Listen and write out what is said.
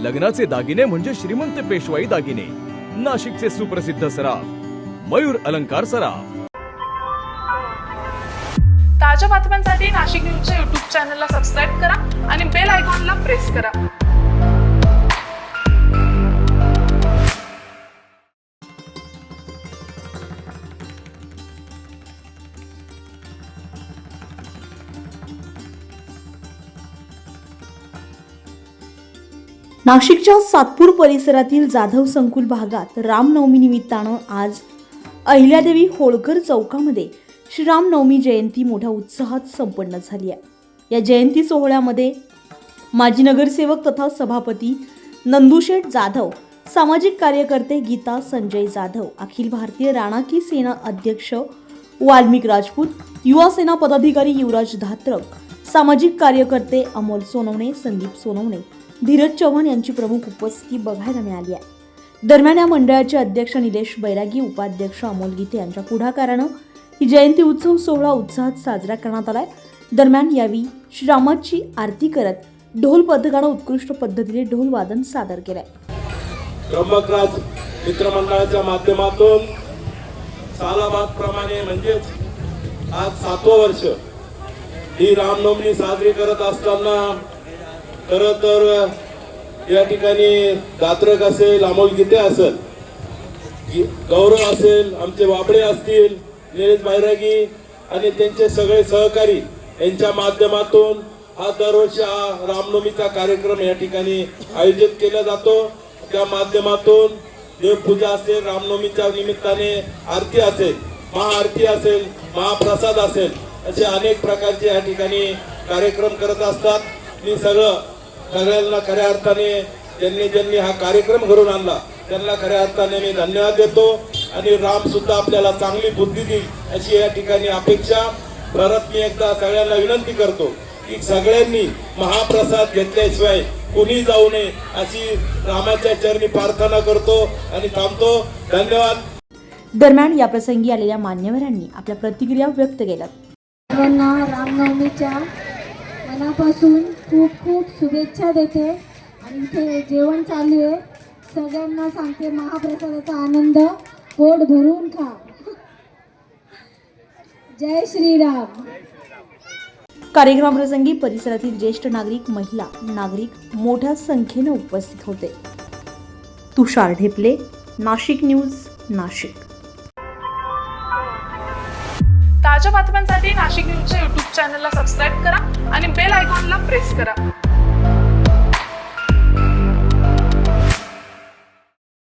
लग्नाचे दागिने म्हणजे श्रीमंत पेशवाई दागिने, नाशिकचे सुप्रसिद्ध सराफ मयूर अलंकार सराफ। ताज्या बातम्यांसाठी नाशिक न्यूजच्या YouTube चॅनलला सबस्क्राईब करा आणि बेल आयकॉनला प्रेस करा। नाशिकच्या सातपूर परिसरातील जाधव संकुल भागात रामनवमी निमित्तानं आज अहिल्यादेवी होळकर चौकामध्ये श्रीरामनवमी जयंती मोठ्या उत्साहात संपन्न झाली आहे। या जयंती सोहळ्यामध्ये माजी नगरसेवक तथा सभापती नंदुशेठ जाधव, सामाजिक कार्यकर्ते गीता संजय जाधव, अखिल भारतीय राणाकी सेना अध्यक्ष वाल्मिक राजपूत, युवा सेना पदाधिकारी युवराज धात्रक, सामाजिक कार्यकर्ते अमोल सोनवणे, संदीप सोनवणे, धीरज चव्हाण यांची प्रमुख उपस्थिती बघायला मिळाली आहे। दरम्यान या मंडळाचे अध्यक्ष निलेश बैरागी, उपाध्यक्ष अमोल गीते यांच्या पुढाकारानं ही जयंती उत्सव सोहळा उत्साहात साजरा करण्यात आलाय। दरम्यान यावेळी श्रीरामाची आरती करत ढोल पथकानं उत्कृष्ट पद्धतीने ढोल वादन सादर केलंय। ब्रह्मराज मित्रमंडळाच्या माध्यमातून सालाबाद प्रमाणे म्हणजेच आज 7वं वर्ष ही रामनवमी साजरी करत असताना खरं तर या ठिकाणी दात्रक असेल, अमोल गीते असेल, गौरव असेल, आमचे वाबडे असतील, निलेश बैरागी आणि त्यांचे सगळे सहकारी यांच्या माध्यमातून हा दरवर्षी हा रामनवमीचा कार्यक्रम या ठिकाणी आयोजित केला जातो। त्या माध्यमातून देवपूजा असेल, रामनवमीच्या निमित्ताने आरती असेल, महाआरती असेल, महाप्रसाद असेल, असे अनेक प्रकारचे या ठिकाणी कार्यक्रम करत असतात। मी सगळ्यांना खऱ्या अर्थाने ज्यांनी हा कार्यक्रम घडवून आणला त्यांना खऱ्या अर्थाने मी धन्यवाद देतो आणि राम सुद्धा आपल्याला चांगली बुद्धी देईल अशी या ठिकाणी अपेक्षा परत मी एकदा सगळ्यांना विनंती करतो की सगळ्यांनी महाप्रसाद घेतल्याशिवाय कोणी जाऊ नये अशी रामाच्या चरणी प्रार्थना करतो आणि थांबतो। धन्यवाद। दरम्यान या प्रसंगी आलेल्या मान्यवरांनी आपल्या प्रतिक्रिया व्यक्त केल्या। रामनवमीच्या मनापासून खूप खूप शुभेच्छा देते आणि इथे जेवण चालू आहे, सगळ्यांना सांगते महाप्रसादाचा आनंद पोट भरून खा। जय श्रीराम। कार्यक्रमाप्रसंगी परिसरातील ज्येष्ठ नागरिक, महिला नागरिक मोठ्या संख्येने उपस्थित होते। तुषार ढेपले, नाशिक न्यूज, नाशिक। ताज्या बातम्यांसाठी नाशिक न्यूजच्या YouTube चॅनलला सबस्क्राईब करा आणि बेल आयकॉनला प्रेस करा।